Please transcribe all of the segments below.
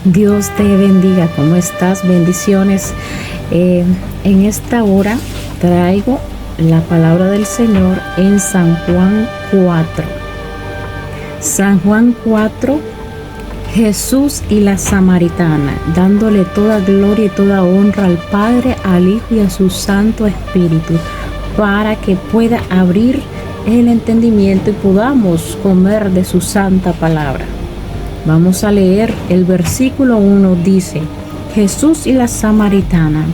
Dios te bendiga. ¿Cómo estás? Bendiciones. En esta hora traigo la palabra del Señor en San Juan 4. San Juan 4, Jesús y la Samaritana, dándole toda gloria y toda honra al Padre, al Hijo y a su Santo Espíritu, para que pueda abrir el entendimiento y podamos comer de su santa palabra. Vamos a leer el versículo 1, dice: Jesús y la Samaritana.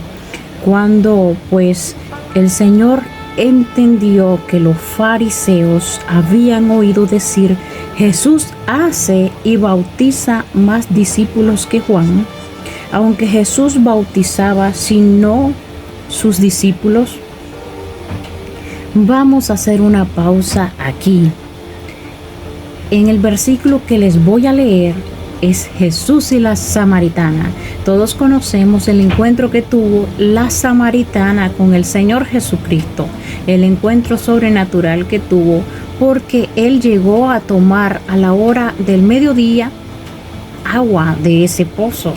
Cuando pues el Señor entendió que los fariseos habían oído decir: Jesús hace y bautiza más discípulos que Juan, aunque Jesús bautizaba sino sus discípulos. Vamos a hacer una pausa aquí. En el versículo que les voy a leer es Jesús y la Samaritana. Todos conocemos el encuentro que tuvo la Samaritana con el Señor Jesucristo, el encuentro sobrenatural que tuvo, porque Él llegó a tomar a la hora del mediodía agua de ese pozo.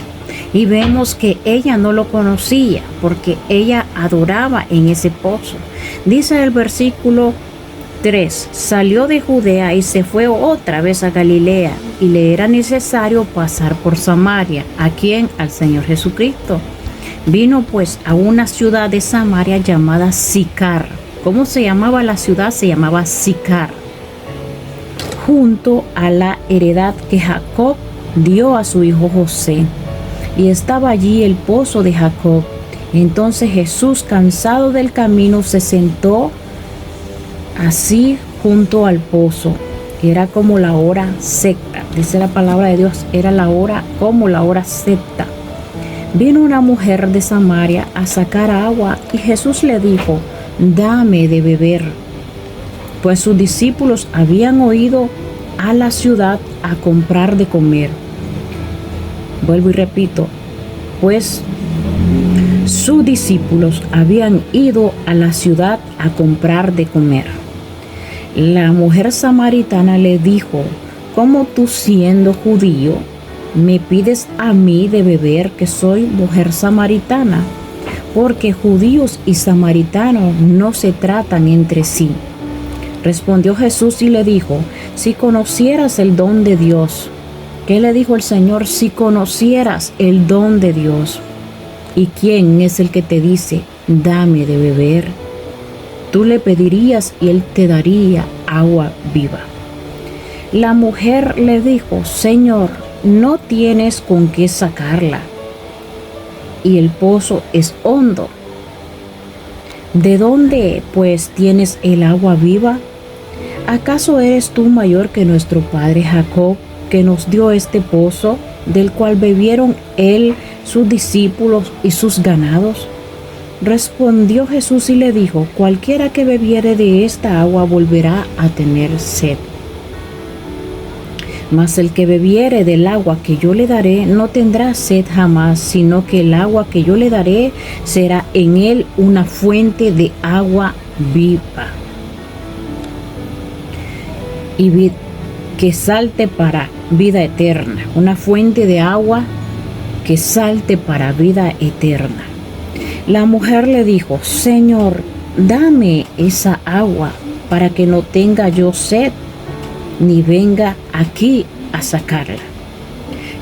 Y vemos que ella no lo conocía, porque ella adoraba en ese pozo. Dice el versículo 3: salió de Judea y se fue otra vez a Galilea, y le era necesario pasar por Samaria. ¿A quién? Al Señor Jesucristo. Vino pues a una ciudad de Samaria llamada Sicar. ¿Cómo se llamaba la ciudad? Se llamaba Sicar, junto a la heredad que Jacob dio a su hijo José. Y estaba allí el pozo de Jacob. Entonces Jesús, cansado del camino, se sentó así junto al pozo. Era como la hora sexta. Dice la palabra de Dios, era la hora como la hora sexta. Vino una mujer de Samaria a sacar agua y Jesús le dijo: dame de beber. Pues sus discípulos habían ido a la ciudad a comprar de comer. Vuelvo y repito, pues sus discípulos habían ido a la ciudad a comprar de comer. La mujer samaritana le dijo: ¿cómo tú, siendo judío, me pides a mí de beber, que soy mujer samaritana? Porque judíos y samaritanos no se tratan entre sí. Respondió Jesús y le dijo: si conocieras el don de Dios. ¿Qué le dijo el Señor? Si conocieras el don de Dios. ¿Y quién es el que te dice: dame de beber? Tú le pedirías y él te daría agua viva. La mujer le dijo: Señor, no tienes con qué sacarla, y el pozo es hondo. ¿De dónde, pues, tienes el agua viva? ¿Acaso eres tú mayor que nuestro padre Jacob, que nos dio este pozo, del cual bebieron él, sus discípulos y sus ganados? Respondió Jesús y le dijo: cualquiera que bebiere de esta agua volverá a tener sed. Mas el que bebiere del agua que yo le daré no tendrá sed jamás, sino que el agua que yo le daré será en él una fuente de agua viva, y que salte para vida eterna. Una fuente de agua que salte para vida eterna. La mujer le dijo: Señor, dame esa agua para que no tenga yo sed, ni venga aquí a sacarla.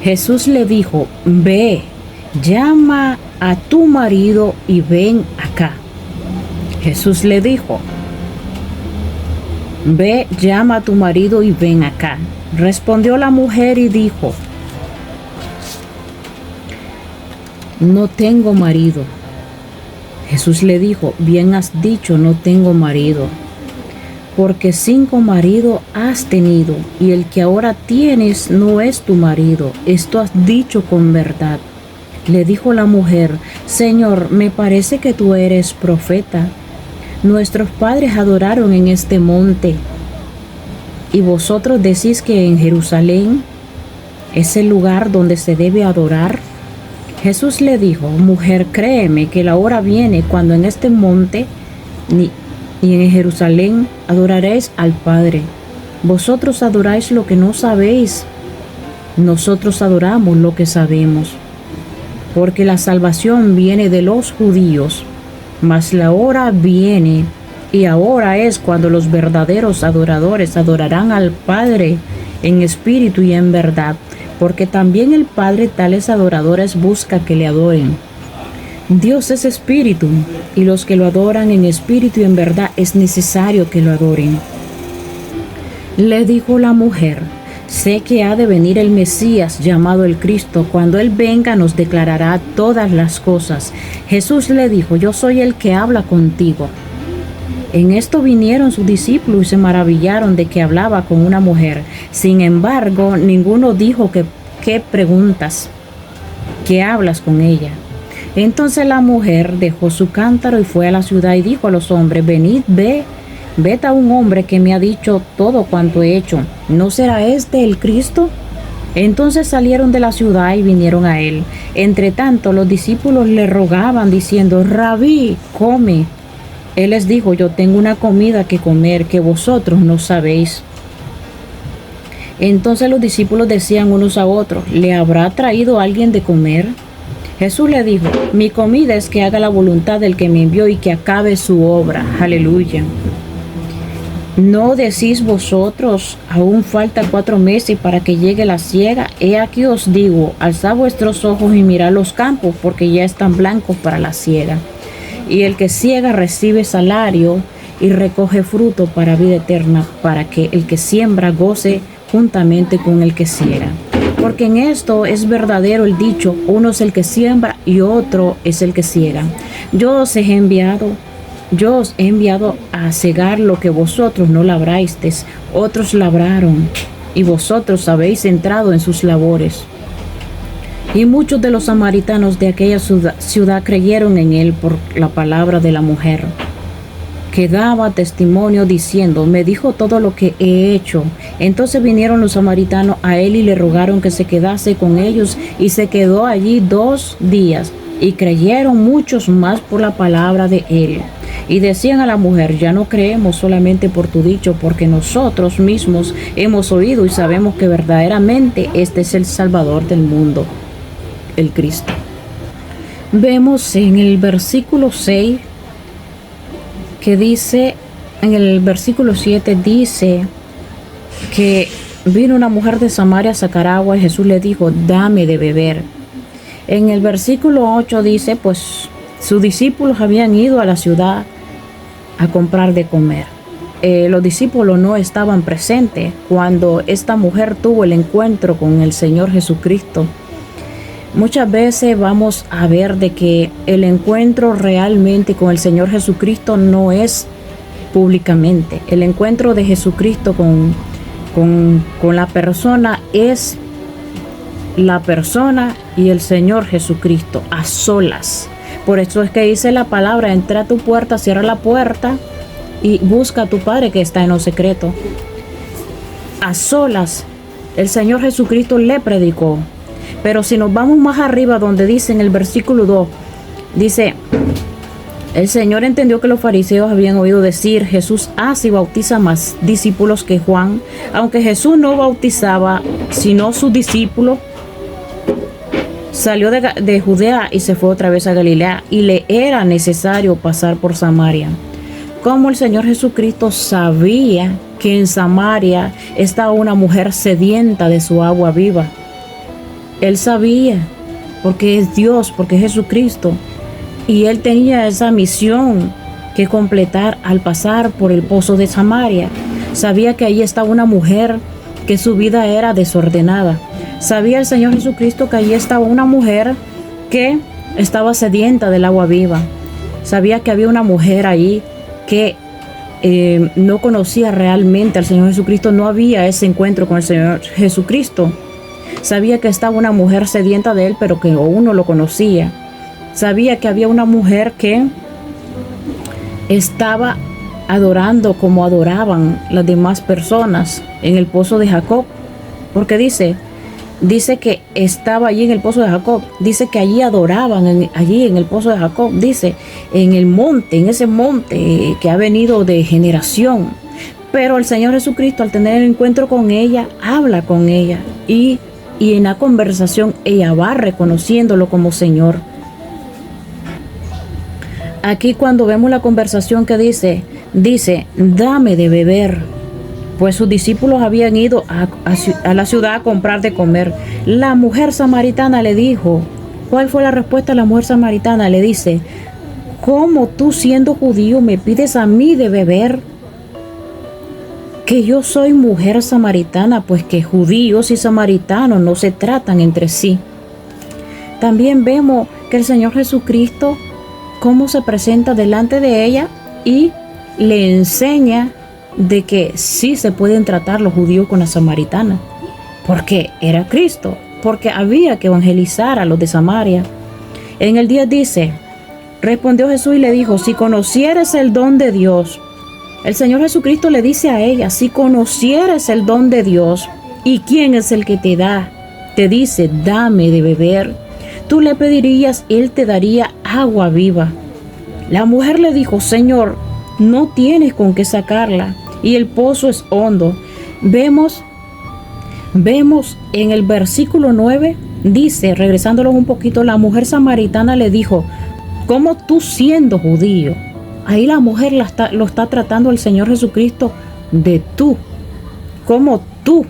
Jesús le dijo: ve, llama a tu marido y ven acá. Jesús le dijo: ve, llama a tu marido y ven acá. Respondió la mujer y dijo: no tengo marido. Jesús le dijo: bien has dicho, no tengo marido, porque 5 maridos has tenido, y el que ahora tienes no es tu marido. Esto has dicho con verdad. Le dijo la mujer: Señor, me parece que tú eres profeta. Nuestros padres adoraron en este monte, y vosotros decís que en Jerusalén es el lugar donde se debe adorar. Jesús le dijo: mujer, créeme que la hora viene cuando en este monte y en Jerusalén adoraréis al Padre. Vosotros adoráis lo que no sabéis, nosotros adoramos lo que sabemos, porque la salvación viene de los judíos, mas la hora viene y ahora es cuando los verdaderos adoradores adorarán al Padre en espíritu y en verdad, porque también el Padre tales adoradores busca que le adoren. Dios es espíritu, y los que lo adoran en espíritu y en verdad es necesario que lo adoren. Le dijo la mujer: sé que ha de venir el Mesías, llamado el Cristo. Cuando Él venga nos declarará todas las cosas. Jesús le dijo: yo soy el que habla contigo. En esto vinieron sus discípulos y se maravillaron de que hablaba con una mujer. Sin embargo, ninguno dijo ¿qué preguntas? ¿Qué hablas con ella? Entonces la mujer dejó su cántaro y fue a la ciudad y dijo a los hombres: venid, ved a un hombre que me ha dicho todo cuanto he hecho. ¿No será este el Cristo? Entonces salieron de la ciudad y vinieron a él. Entre tanto, los discípulos le rogaban diciendo: Rabí, come. Él les dijo: yo tengo una comida que comer que vosotros no sabéis. Entonces los discípulos decían unos a otros: ¿le habrá traído alguien de comer? Jesús le dijo: mi comida es que haga la voluntad del que me envió y que acabe su obra. Aleluya. ¿No decís vosotros: aún falta 4 meses para que llegue la siega? He aquí os digo: alzad vuestros ojos y mirad los campos, porque ya están blancos para la siega. Y el que siega recibe salario y recoge fruto para vida eterna, para que el que siembra goce juntamente con el que siega. Porque en esto es verdadero el dicho: uno es el que siembra y otro es el que siega. Yo os he enviado a cegar lo que vosotros no labrasteis, otros labraron, y vosotros habéis entrado en sus labores. Y muchos de los samaritanos de aquella ciudad creyeron en él por la palabra de la mujer, que daba testimonio diciendo: me dijo todo lo que he hecho. Entonces vinieron los samaritanos a él y le rogaron que se quedase con ellos, y se quedó allí 2 días. Y creyeron muchos más por la palabra de él. Y decían a la mujer: ya no creemos solamente por tu dicho, porque nosotros mismos hemos oído y sabemos que verdaderamente este es el Salvador del mundo, el Cristo. Vemos en el versículo 6 que dice, en el versículo 7 dice que vino una mujer de Samaria a sacar agua y Jesús le dijo: dame de beber. En el versículo 8 dice, pues sus discípulos habían ido a la ciudad a comprar de comer. Los discípulos no estaban presentes cuando esta mujer tuvo el encuentro con el Señor Jesucristo. Muchas veces vamos a ver de que el encuentro realmente con el Señor Jesucristo no es públicamente. El encuentro de Jesucristo con la persona es la persona y el Señor Jesucristo a solas. Por eso es que dice la palabra: entra a tu puerta, cierra la puerta y busca a tu Padre que está en lo secreto. A solas el Señor Jesucristo le predicó. Pero si nos vamos más arriba, donde dice en el versículo 2, dice: el Señor entendió que los fariseos habían oído decir: Jesús hace y bautiza más discípulos que Juan. Aunque Jesús no bautizaba sino sus discípulos, salió de Judea y se fue otra vez a Galilea, y le era necesario pasar por Samaria. Como el Señor Jesucristo sabía que en Samaria estaba una mujer sedienta de su agua viva. Él sabía, porque es Dios, porque es Jesucristo. Y él tenía esa misión que completar al pasar por el pozo de Samaria. Sabía que allí estaba una mujer que su vida era desordenada. Sabía el Señor Jesucristo que allí estaba una mujer que estaba sedienta del agua viva. Sabía que había una mujer ahí que no conocía realmente al Señor Jesucristo. No había ese encuentro con el Señor Jesucristo. Sabía que estaba una mujer sedienta de él, pero que aún no lo conocía. Sabía que había una mujer que estaba adorando como adoraban las demás personas en el pozo de Jacob. Porque dice que estaba allí en el pozo de Jacob. Dice que allí adoraban, allí en el pozo de Jacob. Dice, en el monte, en ese monte que ha venido de generación. Pero el Señor Jesucristo, al tener el encuentro con ella, habla con ella y y en la conversación ella va reconociéndolo como Señor. Aquí cuando vemos la conversación que dice, dame de beber. Pues sus discípulos habían ido a la ciudad a comprar de comer. La mujer samaritana le dijo, ¿cuál fue la respuesta de la mujer samaritana? Le dice, ¿cómo tú siendo judío me pides a mí de beber? Que yo soy mujer samaritana, pues que judíos y samaritanos no se tratan entre sí. También vemos que el Señor Jesucristo, cómo se presenta delante de ella y le enseña de que sí se pueden tratar los judíos con la samaritana, porque era Cristo, porque había que evangelizar a los de Samaria. En el 10 dice, respondió Jesús y le dijo, si conocieres el don de Dios, el Señor Jesucristo le dice a ella, si conocieres el don de Dios, ¿y quién es el que te da? Te dice, dame de beber. Tú le pedirías, él te daría agua viva. La mujer le dijo, Señor, no tienes con qué sacarla y el pozo es hondo. Vemos en el versículo 9, dice, regresándolos un poquito, la mujer samaritana le dijo, ¿cómo tú siendo judío? Ahí la mujer lo está tratando el Señor Jesucristo de tú, como tú.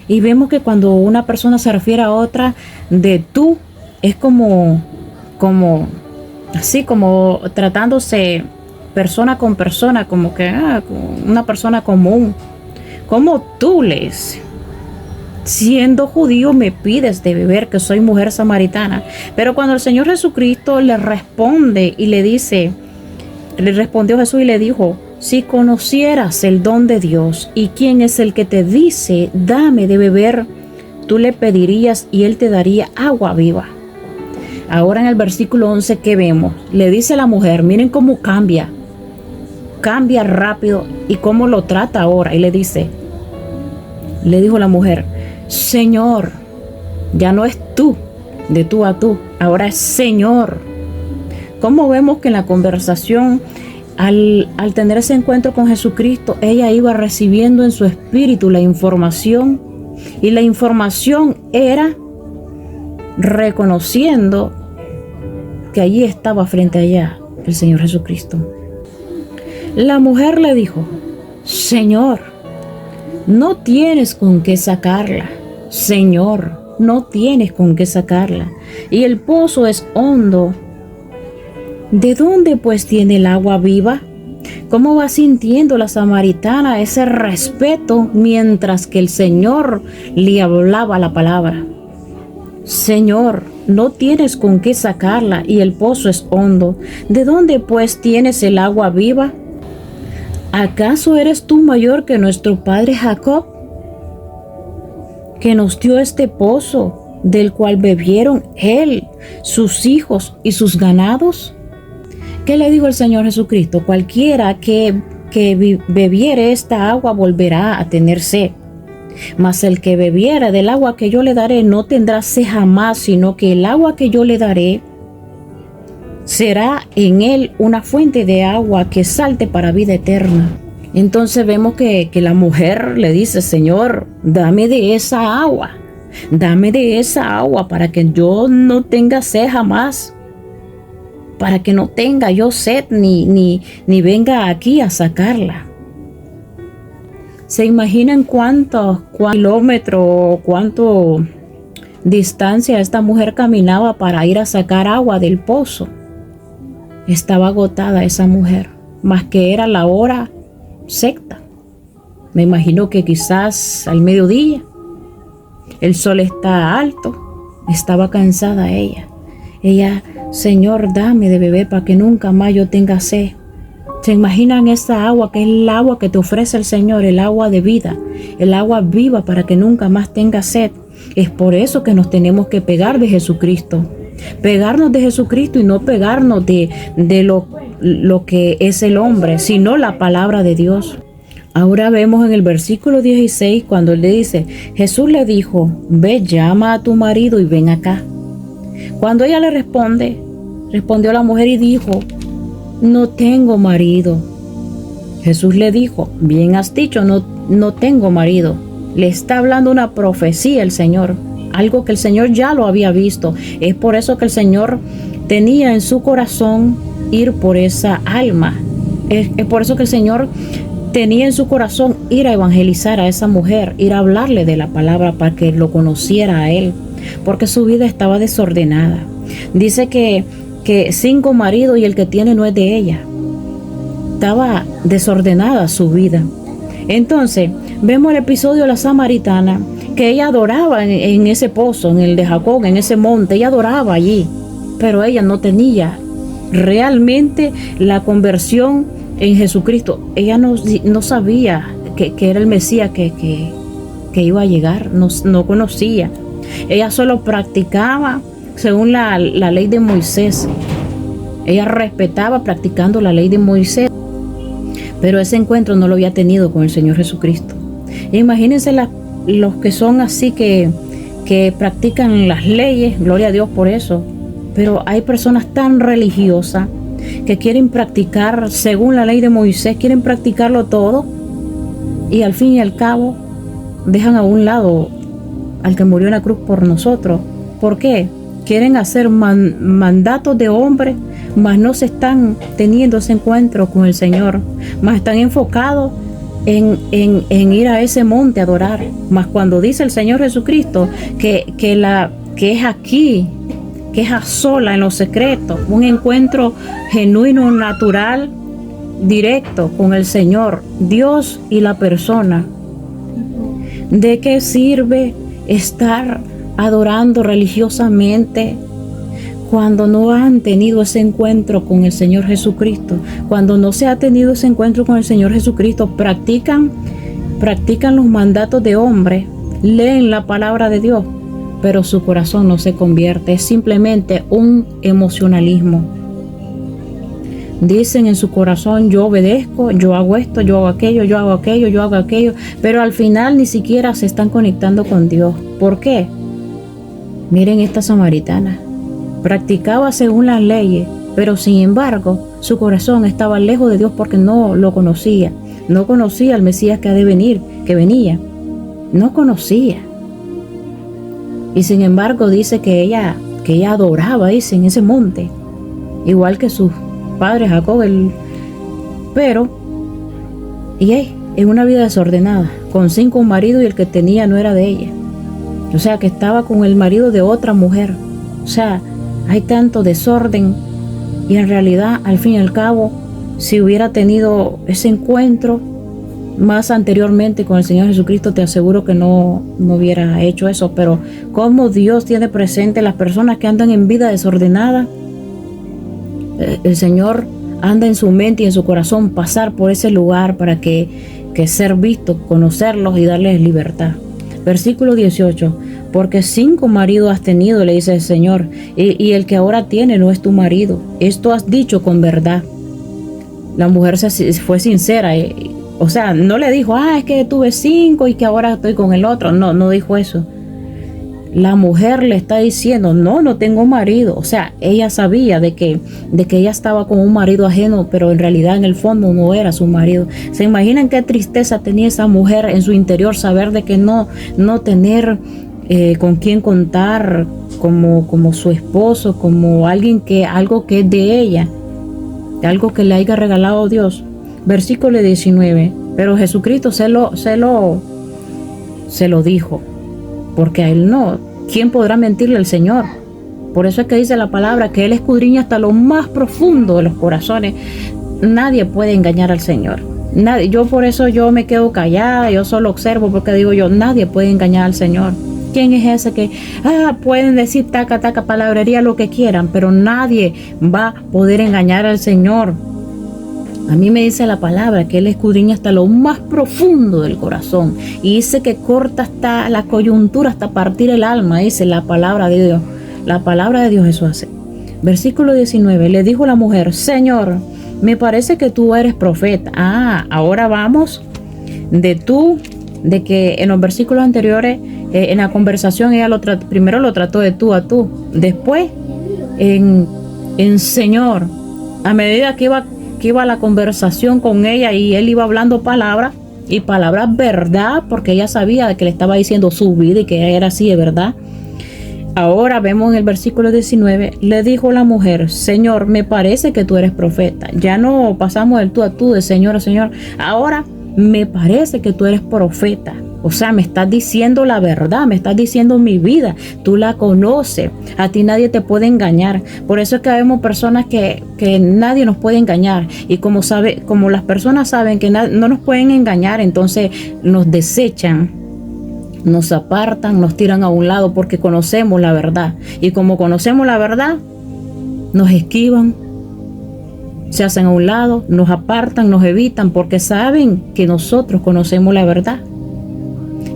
Y vemos que cuando una persona se refiere a otra de tú, es como así como tratándose persona con persona, como que una persona común. Como tú les, siendo judío, me pides de beber, que soy mujer samaritana. Pero cuando el Señor Jesucristo le responde y le dice, le respondió Jesús y le dijo, si conocieras el don de Dios y quién es el que te dice, dame de beber, tú le pedirías y él te daría agua viva. Ahora en el versículo 11, ¿qué vemos? Le dice la mujer, miren cómo cambia rápido y cómo lo trata ahora. Y le dijo la mujer, Señor, ya no es tú, de tú a tú, ahora es Señor. ¿Cómo vemos que en la conversación, al tener ese encuentro con Jesucristo, ella iba recibiendo en su espíritu la información? Y la información era reconociendo que allí estaba frente a ella el Señor Jesucristo. La mujer le dijo, Señor, no tienes con qué sacarla. Señor, no tienes con qué sacarla. Y el pozo es hondo. ¿De dónde pues tiene el agua viva? ¿Cómo va sintiendo la samaritana ese respeto mientras que el Señor le hablaba la palabra? Señor, no tienes con qué sacarla y el pozo es hondo. ¿De dónde pues tienes el agua viva? ¿Acaso eres tú mayor que nuestro padre Jacob, que nos dio este pozo, del cual bebieron él, sus hijos y sus ganados? ¿Qué le dijo el Señor Jesucristo? Cualquiera que bebiere esta agua volverá a tener sed. Mas el que bebiere del agua que yo le daré no tendrá sed jamás, sino que el agua que yo le daré será en él una fuente de agua que salte para vida eterna. Entonces vemos que la mujer le dice, Señor, dame de esa agua para que yo no tenga sed jamás, para que no tenga yo sed ni venga aquí a sacarla. ¿Se imaginan cuántos kilómetros, cuánto distancia esta mujer caminaba para ir a sacar agua del pozo? Estaba agotada esa mujer, más que era la hora sexta. Me imagino que quizás al mediodía. El sol está alto, estaba cansada ella. Ella, Señor, dame de beber para que nunca más yo tenga sed. ¿Se imaginan esa agua que es el agua que te ofrece el Señor, el agua de vida, el agua viva para que nunca más tenga sed? Es por eso que nos tenemos que pegar de Jesucristo. Pegarnos de Jesucristo y no pegarnos de lo que es el hombre, sino la palabra de Dios. Ahora vemos en el versículo 16 cuando él le dice, Jesús le dijo, ve, llama a tu marido y ven acá. Cuando ella le respondió la mujer y dijo, no tengo marido. Jesús le dijo, bien has dicho, no tengo marido. Le está hablando una profecía el Señor. algo que el Señor ya lo había visto. Es por eso que el Señor tenía en su corazón ir por esa alma. Es por eso que el Señor tenía en su corazón ir a evangelizar a esa mujer, ir a hablarle de la palabra para que lo conociera a él, porque su vida estaba desordenada. Dice que 5 maridos y el que tiene no es de ella. Estaba desordenada su vida. Entonces, vemos el episodio de la samaritana, que ella adoraba en ese pozo, en el de Jacob, en ese monte, ella adoraba allí, pero ella no tenía realmente la conversión en Jesucristo. Ella no sabía que era el Mesías que iba a llegar, no conocía. Ella solo practicaba según la ley de Moisés. Ella respetaba practicando la ley de Moisés, pero ese encuentro no lo había tenido con el Señor Jesucristo. Imagínense los que son así, que practican las leyes, gloria a Dios por eso, pero hay personas tan religiosas que quieren practicar según la ley de Moisés, quieren practicarlo todo, y al fin y al cabo dejan a un lado al que murió en la cruz por nosotros. ¿Por qué? Quieren hacer mandatos de hombre, mas no se están teniendo ese encuentro con el Señor, mas están enfocados en ir a ese monte a adorar. Mas cuando dice el Señor Jesucristo que es aquí, que es a sola, en lo secreto, un encuentro genuino, natural, directo con el Señor, Dios y la persona. ¿De qué sirve estar adorando religiosamente cuando no han tenido ese encuentro con el Señor Jesucristo? Cuando no se ha tenido ese encuentro con el Señor Jesucristo, practican los mandatos de hombre, leen la palabra de Dios, pero su corazón no se convierte, es simplemente un emocionalismo. Dicen en su corazón: yo obedezco, yo hago esto, yo hago aquello, yo hago aquello, yo hago aquello, pero al final ni siquiera se están conectando con Dios. ¿Por qué? Miren esta samaritana, practicaba según las leyes, pero sin embargo su corazón estaba lejos de Dios porque no lo conocía. No conocía al Mesías que ha de venir, que venía. No conocía. Y sin embargo dice que ella adoraba, dice, en ese monte, igual que sus padres Jacob, pero en una vida desordenada, con 5 maridos y el que tenía no era de ella. O sea, que estaba con el marido de otra mujer. O sea, hay tanto desorden, y en realidad, al fin y al cabo, si hubiera tenido ese encuentro más anteriormente con el Señor Jesucristo, te aseguro que no hubiera hecho eso. Pero como Dios tiene presente las personas que andan en vida desordenada, el Señor anda en su mente y en su corazón pasar por ese lugar para que ser visto, conocerlos y darles libertad. Versículo 18: porque 5 maridos has tenido, le dice el Señor, y el que ahora tiene no es tu marido. Esto has dicho con verdad. La mujer fue sincera, o sea, no le dijo: es que tuve 5 y que ahora estoy con el otro. No dijo eso. La mujer le está diciendo: no tengo marido. O sea, ella sabía de que ella estaba con un marido ajeno, pero en realidad en el fondo no era su marido. ¿Se imaginan qué tristeza tenía esa mujer en su interior, saber de que no tener con quién contar como su esposo, como algo que es de ella, algo que le haya regalado Dios? Versículo 19: pero Jesucristo se lo dijo, porque a él no. ¿Quién podrá mentirle al Señor? Por eso es que dice la palabra que Él escudriña hasta lo más profundo de los corazones. Nadie puede engañar al Señor. Nadie. Por eso yo me quedo callada, yo solo observo, porque digo yo, nadie puede engañar al Señor. ¿Quién es ese que pueden decir taca, palabrería, lo que quieran, pero nadie va a poder engañar al Señor? A mí me dice la palabra que Él escudriña hasta lo más profundo del corazón, y dice que corta hasta la coyuntura, hasta partir el alma, dice la palabra de Dios. La palabra de Dios eso hace. Versículo 19: le dijo la mujer: Señor, me parece que tú eres profeta. Ahora vamos de que en los versículos anteriores, en la conversación, ella primero lo trató de tú a tú, después en Señor. A medida que iba la conversación con ella y él iba hablando palabras verdad, porque ella sabía que le estaba diciendo su vida y que era así de verdad. Ahora vemos en el versículo 19, le dijo la mujer, Señor, me parece que tú eres profeta. Ya no pasamos del tú a tú, de Señor a Señor. Ahora me parece que tú eres profeta. O sea, me estás diciendo la verdad, me estás diciendo mi vida. Tú la conoces, a ti nadie te puede engañar. Por eso es que vemos personas que nadie nos puede engañar. Y como las personas saben que no nos pueden engañar, entonces nos desechan, nos apartan, nos tiran a un lado porque conocemos la verdad. Y como conocemos la verdad, nos esquivan, se hacen a un lado, nos apartan, nos evitan porque saben que nosotros conocemos la verdad.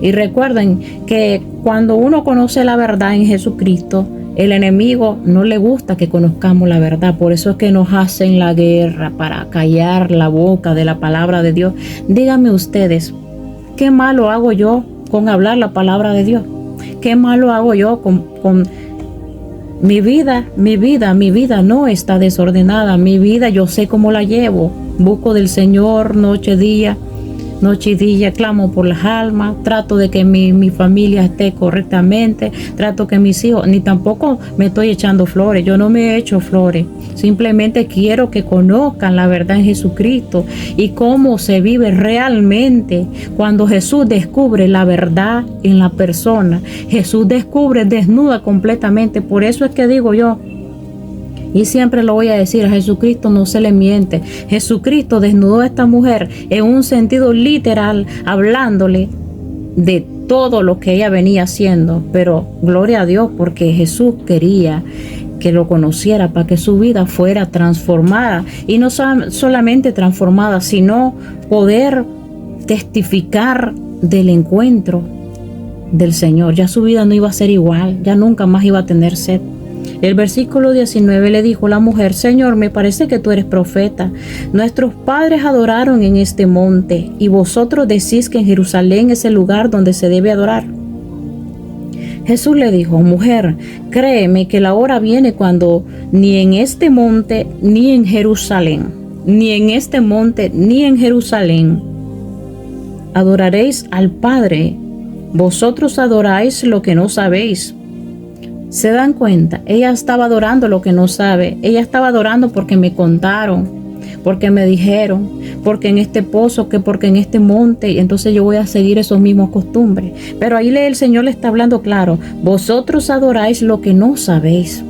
Y recuerden que cuando uno conoce la verdad en Jesucristo, el enemigo no le gusta que conozcamos la verdad. Por eso es que nos hacen la guerra para callar la boca de la palabra de Dios. Díganme ustedes, ¿qué malo hago yo con hablar la palabra de Dios? ¿Qué malo hago yo con mi vida? Mi vida no está desordenada. Mi vida yo sé cómo la llevo. Busco del Señor noche y día, clamo por las almas, trato de que mi familia esté correctamente, trato que mis hijos, ni tampoco me estoy echando flores, yo no me he hecho flores, simplemente quiero que conozcan la verdad en Jesucristo y cómo se vive realmente cuando Jesús descubre la verdad en la persona. Jesús desnuda completamente. Por eso es que digo yo, y siempre lo voy a decir, a Jesucristo no se le miente. Jesucristo desnudó a esta mujer en un sentido literal, hablándole de todo lo que ella venía haciendo. Pero gloria a Dios, porque Jesús quería que lo conociera para que su vida fuera transformada. Y no solamente transformada, sino poder testificar del encuentro del Señor. Ya su vida no iba a ser igual, ya nunca más iba a tener sed. El versículo 19 le dijo la mujer, Señor, me parece que tú eres profeta. Nuestros padres adoraron en este monte y vosotros decís que en Jerusalén es el lugar donde se debe adorar. Jesús le dijo, mujer, créeme que la hora viene cuando ni en este monte ni en Jerusalén, adoraréis al Padre. Vosotros adoráis lo que no sabéis. ¿Se dan cuenta? Ella estaba adorando lo que no sabe. Ella estaba adorando porque me contaron, porque me dijeron, porque en este pozo, porque en este monte, y entonces yo voy a seguir esos mismos costumbres. Pero ahí el Señor le está hablando claro, vosotros adoráis lo que no sabéis.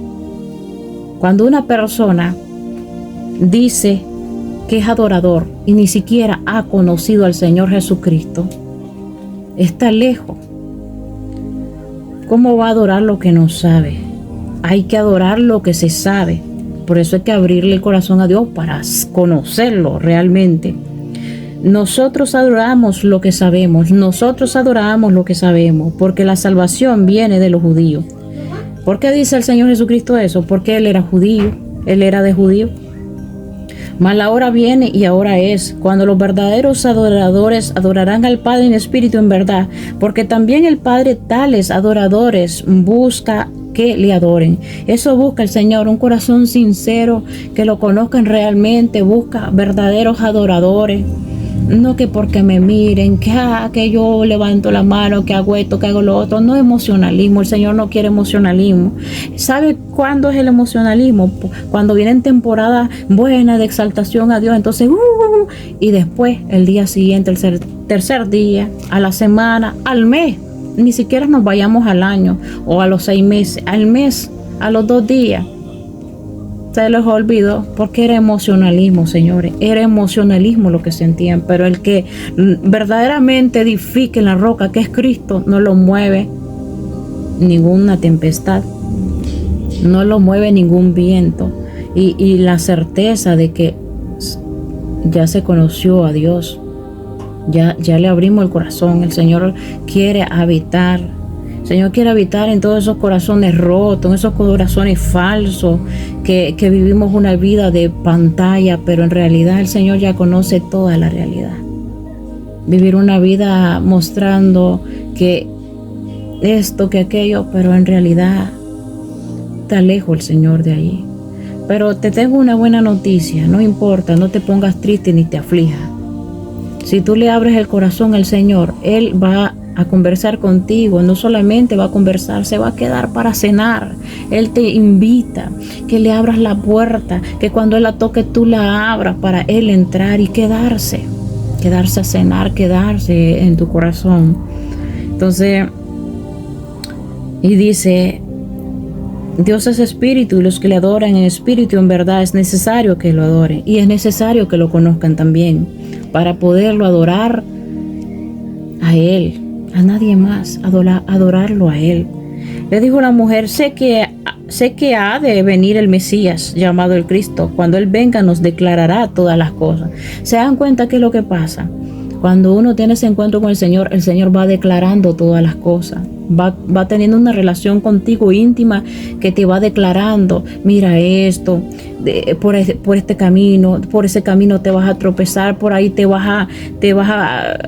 Cuando una persona dice que es adorador y ni siquiera ha conocido al Señor Jesucristo, está lejos. ¿Cómo va a adorar lo que no sabe? Hay que adorar lo que se sabe. Por eso hay que abrirle el corazón a Dios para conocerlo realmente. Nosotros adoramos lo que sabemos. Porque la salvación viene de los judíos. ¿Por qué dice el Señor Jesucristo eso? Porque Él era judío. Él era de judío. Mas la hora viene y ahora es, cuando los verdaderos adoradores adorarán al Padre en espíritu y en verdad, porque también el Padre tales adoradores busca que le adoren. Eso busca el Señor, un corazón sincero, que lo conozcan realmente, busca verdaderos adoradores. No que porque me miren, que yo levanto la mano, que hago esto, que hago lo otro. No emocionalismo, el Señor no quiere emocionalismo. ¿Sabe cuándo es el emocionalismo? Cuando vienen temporadas buenas de exaltación a Dios, entonces y después el día siguiente, el tercer día, a la semana, al mes, ni siquiera nos vayamos al año o a los 6 meses, al mes, a los 2 días. Se les olvidó porque era emocionalismo, señores. Era emocionalismo lo que sentían. Pero el que verdaderamente edifique en la roca, que es Cristo, no lo mueve ninguna tempestad. No lo mueve ningún viento. Y la certeza de que ya se conoció a Dios. Ya le abrimos el corazón. El Señor quiere habitar. El Señor quiere habitar en todos esos corazones rotos, en esos corazones falsos, que vivimos una vida de pantalla, pero en realidad el Señor ya conoce toda la realidad. Vivir una vida mostrando que esto, que aquello, pero en realidad está lejos el Señor de ahí. Pero te tengo una buena noticia, no importa, no te pongas triste ni te aflijas. Si tú le abres el corazón al Señor, Él va a conversar contigo. No solamente va a conversar, se va a quedar para cenar. Él te invita que le abras la puerta, que cuando Él la toque tú la abras para Él entrar y quedarse a cenar, quedarse en tu corazón. Entonces, y dice, Dios es espíritu y los que le adoran en espíritu y en verdad es necesario que lo adoren y es necesario que lo conozcan también para poderlo adorar a Él, a nadie más, adorarlo a Él. Le dijo la mujer, sé que ha de venir el Mesías llamado el Cristo. Cuando Él venga nos declarará todas las cosas. ¿Se dan cuenta qué es lo que pasa? Cuando uno tiene ese encuentro con el Señor va declarando todas las cosas. Va teniendo una relación contigo íntima que te va declarando, mira esto, por este camino, por ese camino te vas a tropezar, por ahí te vas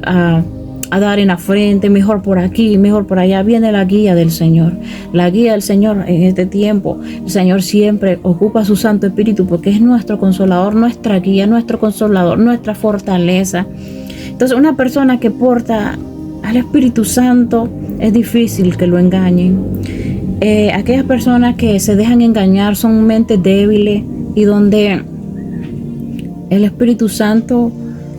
a dar en la frente, mejor por aquí, mejor por allá. Viene la guía del Señor. La guía del Señor en este tiempo. El Señor siempre ocupa su Santo Espíritu porque es nuestro consolador, nuestra guía, nuestro consolador, nuestra fortaleza. Entonces, una persona que porta al Espíritu Santo es difícil que lo engañen. Aquellas personas que se dejan engañar son mentes débiles y donde el Espíritu Santo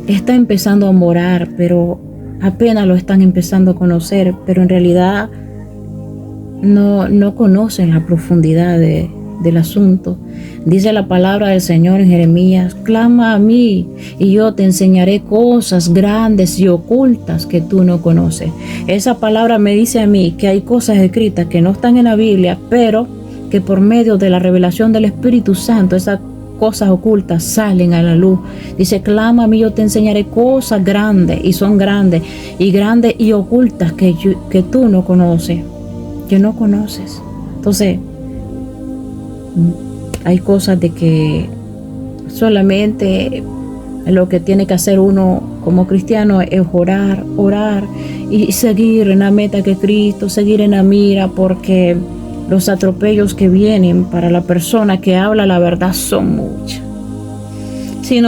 está empezando a morar, pero apenas lo están empezando a conocer, pero en realidad no conocen la profundidad del asunto. Dice la palabra del Señor en Jeremías, clama a mí y yo te enseñaré cosas grandes y ocultas que tú no conoces. Esa palabra me dice a mí que hay cosas escritas que no están en la Biblia, pero que por medio de la revelación del Espíritu Santo, esas cosas ocultas salen a la luz. Dice, clama a mí, yo te enseñaré cosas grandes, y son grandes y ocultas que tú no conoces, que no conoces. Entonces, hay cosas de que solamente lo que tiene que hacer uno como cristiano es orar y seguir en la meta que Cristo, seguir en la mira, porque los atropellos que vienen para la persona que habla la verdad son muchos. Si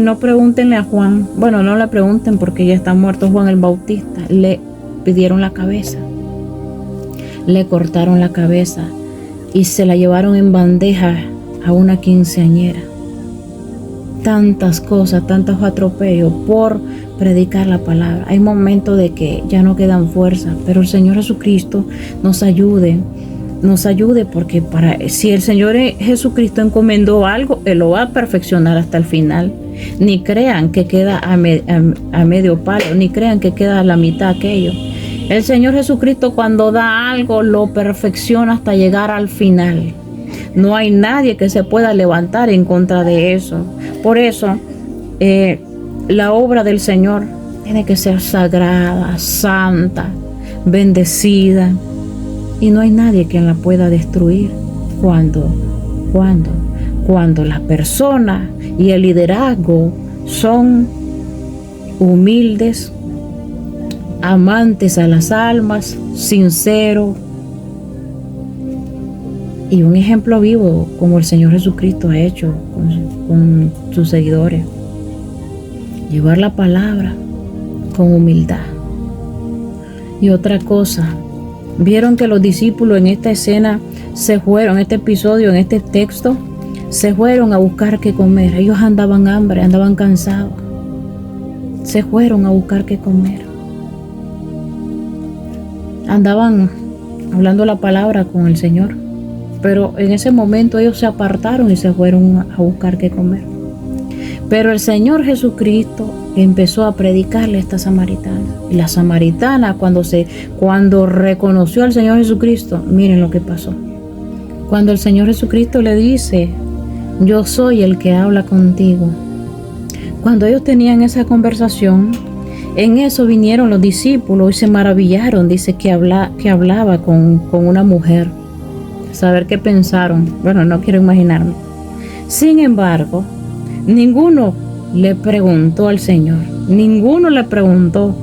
no pregúntenle a Juan, bueno, no le pregunten porque ya está muerto Juan el Bautista, le pidieron la cabeza, le cortaron la cabeza y se la llevaron en bandeja a una quinceañera. Tantas cosas, tantos atropellos por predicar la palabra. Hay momentos de que ya no quedan fuerzas, pero el Señor Jesucristo nos ayude porque si el Señor Jesucristo encomendó algo, Él lo va a perfeccionar hasta el final. Ni crean que queda a medio palo, ni crean que queda a la mitad aquello. El Señor Jesucristo cuando da algo lo perfecciona hasta llegar al final. No hay nadie que se pueda levantar en contra de eso. Por eso la obra del Señor tiene que ser sagrada, santa, bendecida. Y no hay nadie quien la pueda destruir cuando la persona y el liderazgo son humildes, amantes a las almas, sinceros y un ejemplo vivo como el Señor Jesucristo ha hecho con sus seguidores. Llevar la palabra con humildad. Y otra cosa, vieron que los discípulos en esta escena en este episodio, en este texto, se fueron a buscar qué comer. Ellos andaban hambre, andaban cansados. Se fueron a buscar qué comer. Andaban hablando la palabra con el Señor, pero en ese momento ellos se apartaron y se fueron a buscar qué comer. Pero el Señor Jesucristo empezó a predicarle a esta samaritana. Y la samaritana, cuando reconoció al Señor Jesucristo, miren lo que pasó. Cuando el Señor Jesucristo le dice, yo soy el que habla contigo. Cuando ellos tenían esa conversación, en eso vinieron los discípulos y se maravillaron. Dice que hablaba con una mujer. Saber qué pensaron. Bueno, no quiero imaginarme. Sin embargo, ninguno le preguntó al Señor. Ninguno le preguntó.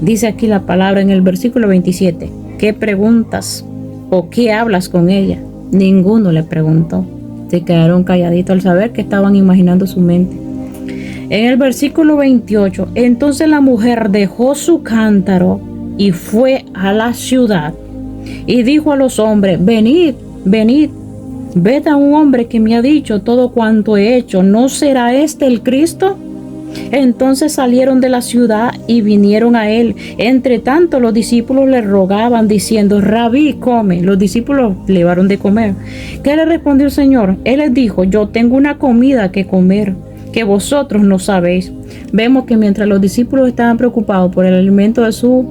Dice aquí la palabra en el versículo 27. ¿Qué preguntas o qué hablas con ella? Ninguno le preguntó. Se quedaron calladitos al saber que estaban imaginando su mente. En el versículo 28, entonces la mujer dejó su cántaro y fue a la ciudad y dijo a los hombres: venid, venid, ved a un hombre que me ha dicho todo cuanto he hecho. ¿No será este el Cristo? Entonces salieron de la ciudad y vinieron a él. Entre tanto los discípulos le rogaban diciendo: Rabí, come. Los discípulos le llevaron de comer. ¿Qué le respondió el Señor? Él les dijo: yo tengo una comida que comer que vosotros no sabéis. Vemos que mientras los discípulos estaban preocupados por el alimento de su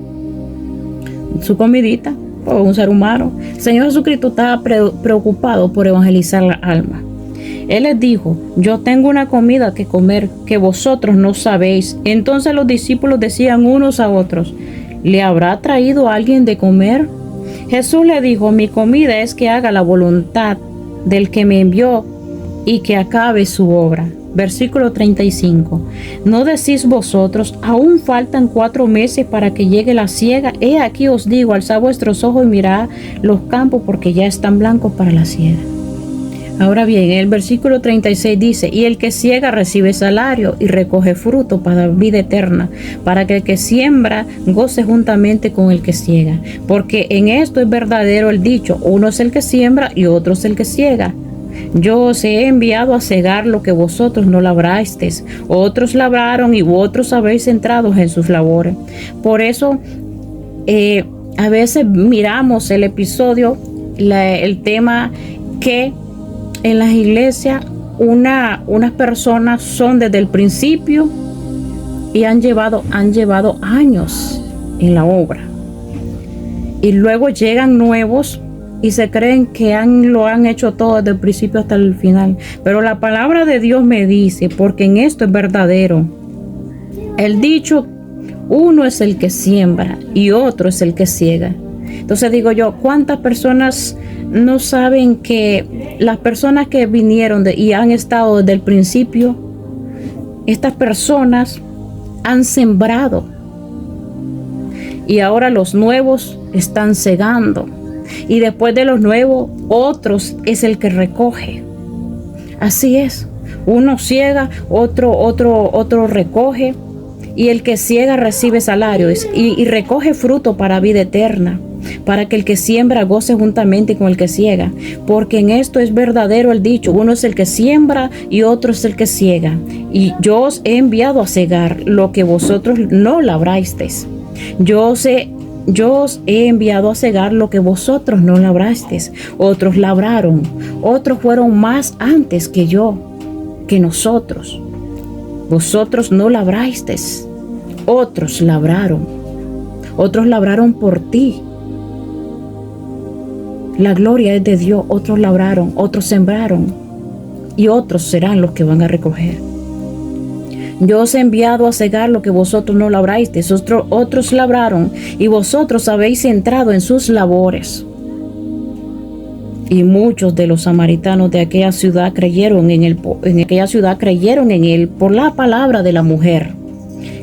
comidita, o un ser humano, el Señor Jesucristo estaba preocupado por evangelizar la alma. Él les dijo: yo tengo una comida que comer que vosotros no sabéis. Entonces los discípulos decían unos a otros: ¿le habrá traído alguien de comer? Jesús le dijo: mi comida es que haga la voluntad del que me envió y que acabe su obra. Versículo 35. ¿No decís vosotros: aún faltan 4 meses para que llegue la siega? He aquí os digo: alzad vuestros ojos y mirad los campos, porque ya están blancos para la siega. Ahora bien, el versículo 36 dice: y el que siega recibe salario y recoge fruto para vida eterna, para que el que siembra goce juntamente con el que siega. Porque en esto es verdadero el dicho: uno es el que siembra y otro es el que siega. Yo os he enviado a segar lo que vosotros no labrasteis. Otros labraron y vosotros habéis entrado en sus labores. Por eso a veces miramos el episodio, el tema que en las iglesias unas personas son desde el principio y han llevado años en la obra. Y luego llegan nuevos y se creen que lo han hecho todo desde el principio hasta el final. Pero la palabra de Dios me dice, porque en esto es verdadero el dicho: uno es el que siembra y otro es el que ciega. Entonces digo yo, ¿cuántas personas no saben que las personas que vinieron y han estado desde el principio, estas personas han sembrado y ahora los nuevos están cegando? Y después de los nuevos, otros es el que recoge. Así es. Uno ciega, otro recoge. Y el que ciega recibe salarios y recoge fruto para vida eterna, para que el que siembra goce juntamente con el que ciega. Porque en esto es verdadero el dicho: uno es el que siembra y otro es el que ciega. Y yo os he enviado a cegar lo que vosotros no labrasteis. Yo os he enviado a cegar lo que vosotros no labrasteis. Otros labraron, otros fueron más antes que yo, que nosotros. Vosotros no labrasteis, otros labraron por ti. La gloria es de Dios. Otros labraron, otros sembraron y otros serán los que van a recoger. Yo os he enviado a cegar lo que vosotros no labrasteis. Otros labraron y vosotros habéis entrado en sus labores. Y muchos de los samaritanos de aquella ciudad creyeron en él por la palabra de la mujer,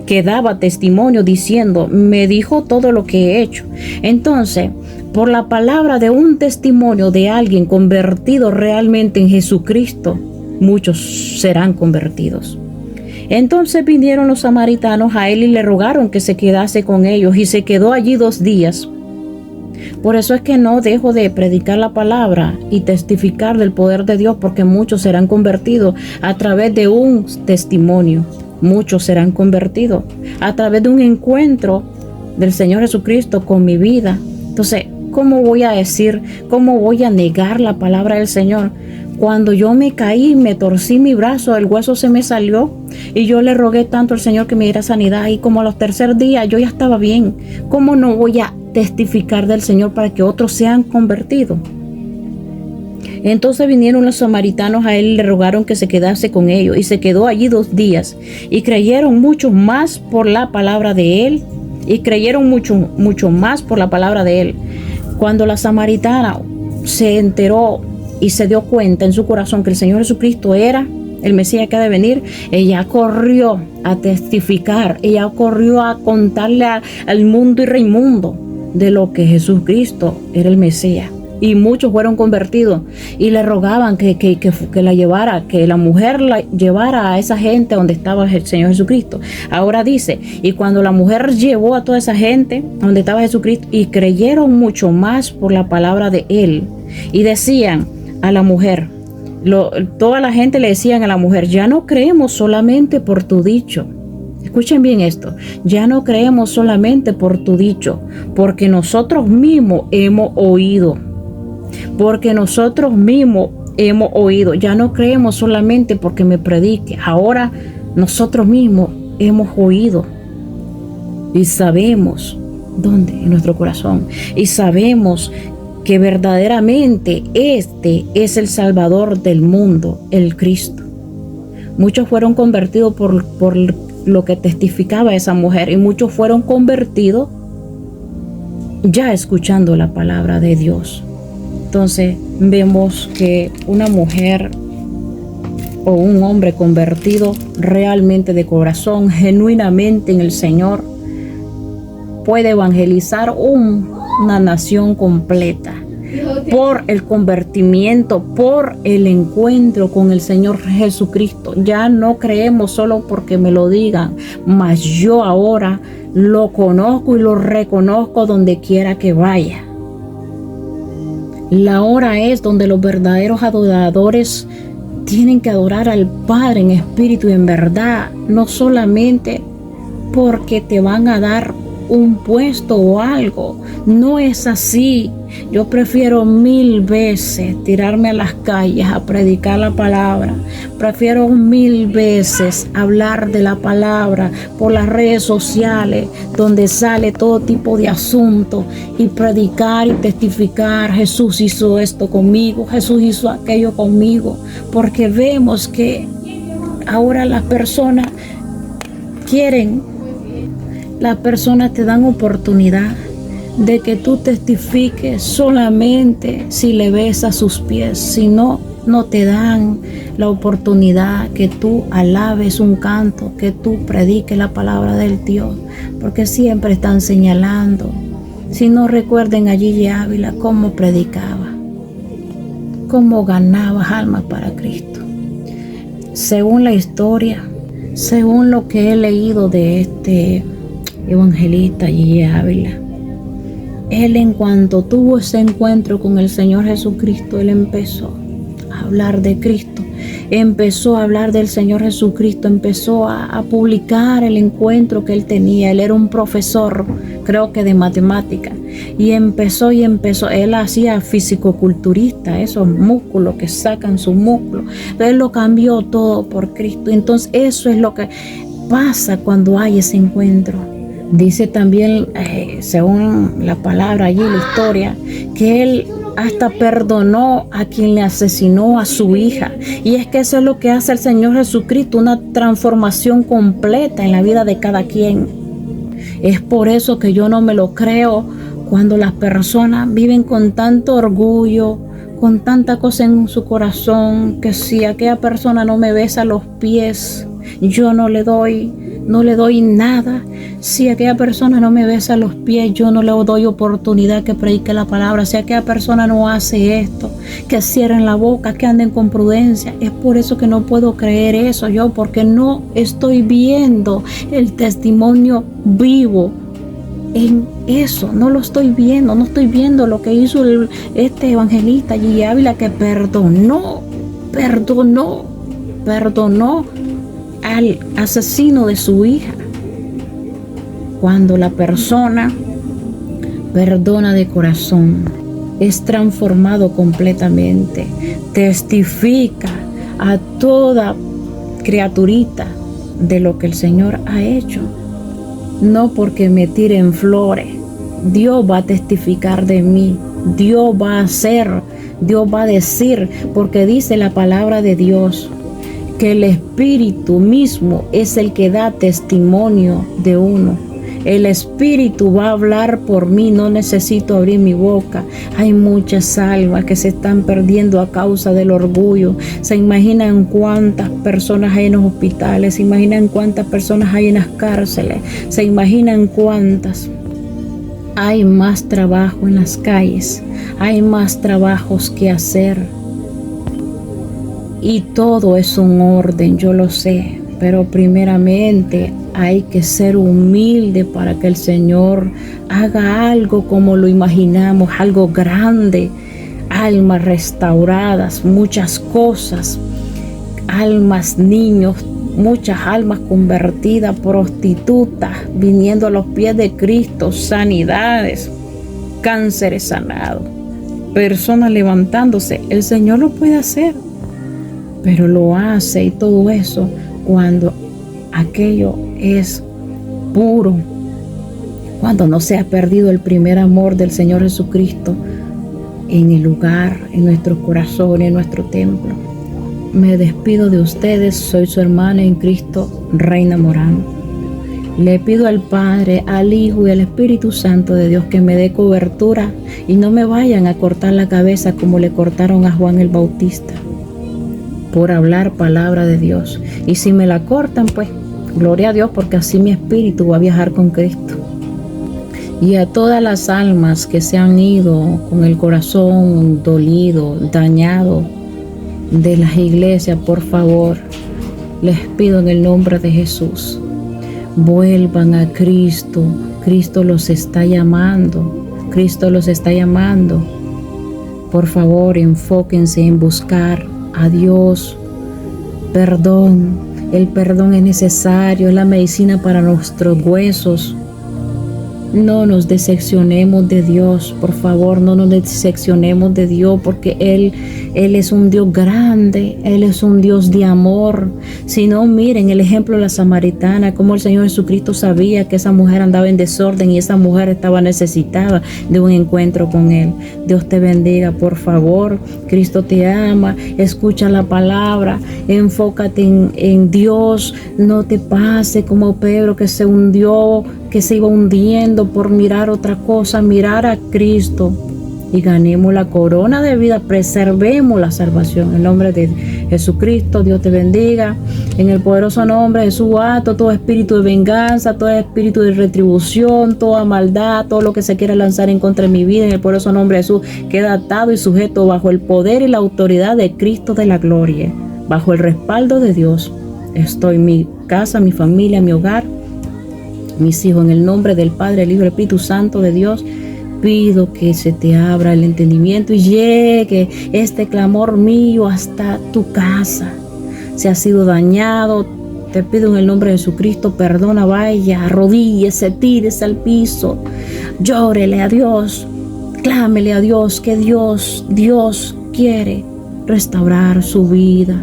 que daba testimonio diciendo: me dijo todo lo que he hecho. Entonces, por la palabra de un testimonio de alguien convertido realmente en Jesucristo, muchos serán convertidos. Entonces vinieron los samaritanos a él y le rogaron que se quedase con ellos, y se quedó allí 2 días. Por eso es que no dejo de predicar la palabra y testificar del poder de Dios, porque muchos serán convertidos a través de un testimonio. Muchos serán convertidos a través de un encuentro del Señor Jesucristo con mi vida. Entonces, ¿cómo voy a decir, cómo voy a negar la palabra del Señor? Cuando yo me caí, me torcí mi brazo, el hueso se me salió y yo le rogué tanto al Señor que me diera sanidad, y como a los 3 días yo ya estaba bien. ¿Cómo no voy a testificar del Señor para que otros sean convertidos? Entonces vinieron los samaritanos a él y le rogaron que se quedase con ellos, y se quedó allí 2 días. Y creyeron muchos más por la palabra de él, mucho más por la palabra de él. Cuando la samaritana se enteró y se dio cuenta en su corazón que el Señor Jesucristo era el Mesías que ha de venir, ella corrió a testificar, ella corrió a contarle al mundo y reimundo de lo que Jesucristo era el Mesías. y muchos fueron convertidos y le rogaban que la llevara, que la mujer la llevara a esa gente donde estaba el Señor Jesucristo. Ahora dice, y cuando la mujer llevó a toda esa gente donde estaba Jesucristo, y creyeron mucho más por la palabra de él, y decían a la mujer, toda la gente le decían a la mujer, ya no creemos solamente por tu dicho. Escuchen bien esto, ya no creemos solamente por tu dicho, porque nosotros mismos hemos oído. Porque nosotros mismos hemos oído. Ya no creemos solamente porque me predique. Ahora nosotros mismos hemos oído. Y sabemos dónde, en nuestro corazón. Y sabemos que verdaderamente este es el Salvador del mundo, el Cristo. Muchos fueron convertidos por lo que testificaba esa mujer, y muchos fueron convertidos ya escuchando la palabra de Dios. Entonces vemos que una mujer o un hombre convertido realmente de corazón, genuinamente en el Señor, puede evangelizar una nación completa por el convertimiento, por el encuentro con el Señor Jesucristo. Ya no creemos solo porque me lo digan, mas yo ahora lo conozco y lo reconozco donde quiera que vaya. La hora es donde los verdaderos adoradores tienen que adorar al Padre en espíritu y en verdad, no solamente porque te van a dar un puesto o algo. No es así. Yo prefiero 1000 veces tirarme a las calles a predicar la palabra. Prefiero 1000 veces hablar de la palabra por las redes sociales, donde sale todo tipo de asuntos, y predicar y testificar, Jesús hizo esto conmigo, Jesús hizo aquello conmigo, porque vemos que ahora las personas te dan oportunidad de que tú testifiques solamente si le besas sus pies. Si no, no te dan la oportunidad que tú alabes un canto, que tú prediques la palabra del Dios, porque siempre están señalando. Si no, recuerden a Gigi Ávila cómo predicaba, cómo ganaba almas para Cristo. Según la historia, según lo que he leído de este evangelista Gigi Ávila, él, en cuanto tuvo ese encuentro con el Señor Jesucristo, él empezó a hablar de Cristo, empezó a hablar del Señor Jesucristo, empezó a publicar el encuentro que él tenía. Él era un profesor, creo que de matemática, y empezó, él hacía fisicoculturista, esos músculos que sacan su músculo. Él lo cambió todo por Cristo. Entonces eso es lo que pasa cuando hay ese encuentro. Dice también, según la palabra allí, la historia, que él hasta perdonó a quien le asesinó a su hija. Y es que eso es lo que hace el Señor Jesucristo, una transformación completa en la vida de cada quien. Es por eso que yo no me lo creo cuando las personas viven con tanto orgullo, con tanta cosa en su corazón, que si aquella persona no me besa los pies, yo no le doy nada. Si aquella persona no me besa los pies, yo no le doy oportunidad que predique la palabra. Si aquella persona no hace esto, que cierren la boca, que anden con prudencia. Es por eso que no puedo creer eso yo, porque no estoy viendo el testimonio vivo en eso. No lo estoy viendo, no estoy viendo lo que hizo este evangelista Gigi Ávila, que perdonó al asesino de su hija. Cuando la persona perdona de corazón, es transformado completamente, testifica a toda criaturita de lo que el Señor ha hecho. No porque me tiren flores, Dios va a testificar de mí, Dios va a hacer, Dios va a decir, porque dice la palabra de Dios que el Espíritu mismo es el que da testimonio de uno. El Espíritu va a hablar por mí, no necesito abrir mi boca. Hay muchas almas que se están perdiendo a causa del orgullo. Se imaginan cuántas personas hay en los hospitales, se imaginan cuántas personas hay en las cárceles, se imaginan cuántas hay más trabajo en las calles, hay más trabajos que hacer. Y todo es un orden, yo lo sé, pero primeramente hay que ser humilde para que el Señor haga algo como lo imaginamos, algo grande, almas restauradas, muchas cosas, almas, niños, muchas almas convertidas, prostitutas, viniendo a los pies de Cristo, sanidades, cánceres sanados, personas levantándose. El Señor lo puede hacer, pero lo hace, y todo eso cuando aquello es puro, cuando no se ha perdido el primer amor del Señor Jesucristo en el lugar, en nuestro corazón, en nuestro templo. Me despido de ustedes, soy su hermana en Cristo, Reina Morán. Le pido al Padre, al Hijo y al Espíritu Santo de Dios que me dé cobertura y no me vayan a cortar la cabeza como le cortaron a Juan el Bautista por hablar palabra de Dios. Y si me la cortan, pues gloria a Dios, porque así mi espíritu va a viajar con Cristo. Y a todas las almas que se han ido con el corazón dolido, dañado de las iglesias, por favor, les pido en el nombre de Jesús, vuelvan a Cristo. Cristo los está llamando. Cristo los está llamando. Por favor, enfóquense en buscar a Dios. Perdón. El perdón es necesario, es la medicina para nuestros huesos. No nos decepcionemos de Dios, por favor, no nos decepcionemos de Dios, porque Él es un Dios grande, Él es un Dios de amor. Si no, miren el ejemplo de la samaritana, como el Señor Jesucristo sabía que esa mujer andaba en desorden y esa mujer estaba necesitada de un encuentro con Él. Dios te bendiga, por favor. Cristo te ama, escucha la palabra, enfócate en Dios, no te pase como Pedro, que se hundió, que se iba hundiendo por mirar otra cosa. Mirar a Cristo y ganemos la corona de vida, preservemos la salvación. En el nombre de Jesucristo, Dios te bendiga. En el poderoso nombre de Jesús, ato todo espíritu de venganza, todo espíritu de retribución, toda maldad, todo lo que se quiera lanzar en contra de mi vida, en el poderoso nombre de Jesús, queda atado y sujeto bajo el poder y la autoridad de Cristo de la gloria, bajo el respaldo de Dios. Estoy mi casa, mi familia, mi hogar, mis hijos, en el nombre del Padre, el Hijo y el Espíritu Santo de Dios. Pido que se te abra el entendimiento y llegue este clamor mío hasta tu casa. Si has sido dañado, te pido en el nombre de Jesucristo, perdona, vaya, arrodíllese, tírese al piso, llórele a Dios, clámele a Dios, que Dios quiere restaurar su vida,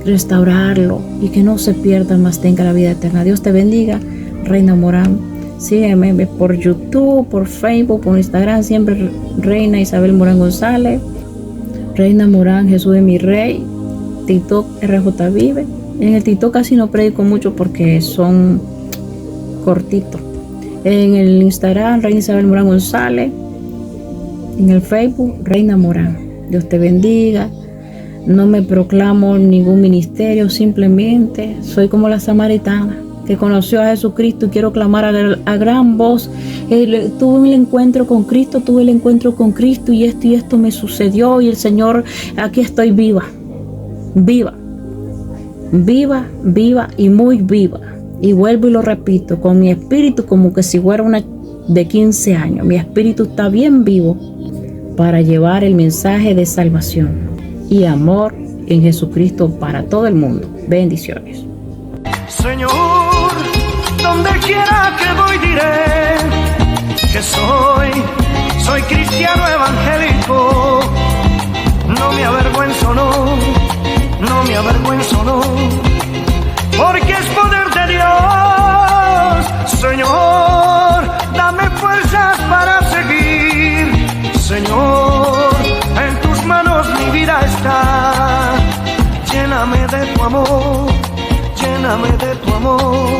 restaurarlo y que no se pierda, más tenga la vida eterna. Dios te bendiga, Reina Morán. Sígueme por YouTube, por Facebook, por Instagram, siempre Reina Isabel Morán González, Reina Morán, Jesús es mi Rey, TikTok RJ Vive. En el TikTok casi no predico mucho porque son cortitos. En el Instagram, Reina Isabel Morán González. En el Facebook, Reina Morán. Dios te bendiga. No me proclamo ningún ministerio, simplemente soy como la samaritana que conoció a Jesucristo y quiero clamar a gran voz. Tuve el encuentro con Cristo, y esto me sucedió, y el Señor, aquí estoy viva y muy viva. Y vuelvo y lo repito, con mi espíritu como que si fuera una de 15 años. Mi espíritu está bien vivo para llevar el mensaje de salvación y amor en Jesucristo para todo el mundo. Bendiciones. Señor, donde quiera que voy diré que soy cristiano evangélico. No me avergüenzo, no me avergüenzo, no, porque es poder de Dios. Señor, dame fuerzas para seguir. Señor, en tus manos mi vida está. Lléname de tu amor, lléname de tu amor.